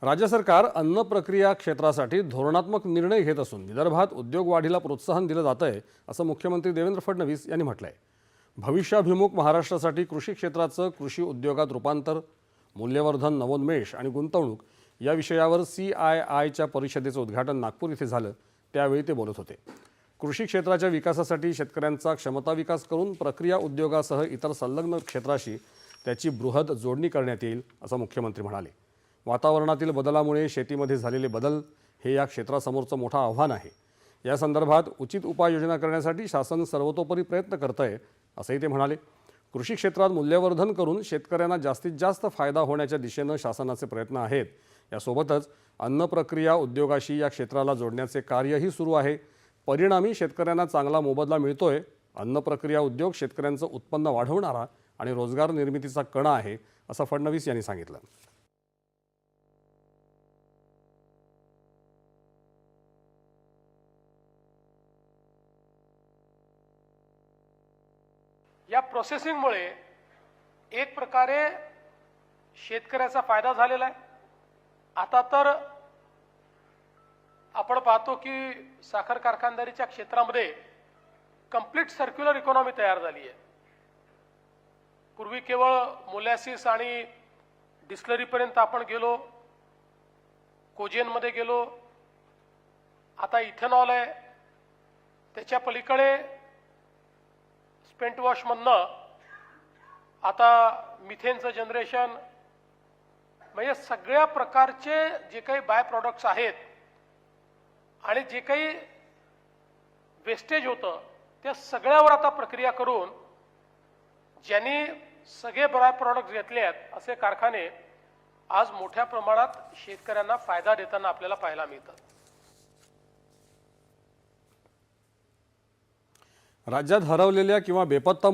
राज्य सरकार अन्न प्रक्रिया क्षेत्रासाठी धोरणात्मक निर्णय घेत असून विदर्भात उद्योग वाढीला प्रोत्साहन दिलं जात आहे असं मुख्यमंत्री देवेंद्र फडणवीस यांनी म्हटलं आहे। भविष्याभिमुख महाराष्ट्रासाठी कृषी क्षेत्राचं कृषी उद्योगात रूपांतर, मूल्यवर्धन, नवोन्मेष आणि गुंतवणूक या विषयावर CIIच्या परिषदेचं उद्घाटन नागपूर इथे झालं, त्यावेळी ते बोलत होते। कृषी क्षेत्राच्या विकासासाठी शेतकऱ्यांचा क्षमता विकास करून प्रक्रिया उद्योगासह इतर संलग्न क्षेत्राशी त्याची बृहद जोडणी करण्यात येईल असं मुख्यमंत्री म्हणाले। वातावरणातील बदलामुळे शेतीमध्ये झालेले बदल हे या क्षेत्रासमोरचं मोठं आव्हान आहे। या संदर्भात उचित उपाययोजना करण्यासाठी शासन सर्वतोपरी प्रयत्न करत आहे असंही ते म्हणाले। कृषी क्षेत्रात मूल्यवर्धन करून शेतकऱ्यांना जास्तीत जास्त फायदा होण्याच्या दिशेने शासनाचे प्रयत्न आहेत। यासोबतच अन्न प्रक्रिया उद्योगाशी या क्षेत्राला जोडण्याचे कार्यही सुरू आहे। परिणामी शेतकऱ्यांना चांगला मोबदला मिळतोय। अन्न प्रक्रिया उद्योग शेतकऱ्यांचं उत्पन्न वाढवणारा आणि रोजगार निर्मितीचा कणा आहे असं फडणवीस यांनी सांगितलं। या प्रोसेसिंगमुळे एक प्रकारे शेतकऱ्याचा फायदा झालेला आहे। आता तर आपण पाहतो की साखर कारखानदारीच्या क्षेत्रामध्ये कंप्लीट सर्क्युलर इकॉनॉमी तयार झाली आहे। पूर्वी केवळ मोलॅसिस आणि डिस्टिलरी पर्यंत आपण गेलो, कोजेनमध्ये गेलो, आता इथेनॉल आहे, त्याच्या पलीकडे स्पेंट वॉशमधनं आता मिथेनचं जनरेशन, म्हणजे सगळ्या प्रकारचे जे काही बाय प्रॉडक्ट्स आहेत आणि जे काही वेस्टेज होतं त्या सगळ्यावर आता प्रक्रिया करून ज्यांनी सगळे बाय प्रॉडक्ट्स घेतले आहेत असे कारखाने आज मोठ्या प्रमाणात शेतकऱ्यांना फायदा देताना आपल्याला पाहायला मिळतात। राज्यात हरवलेल्या किंवा बेपत्ता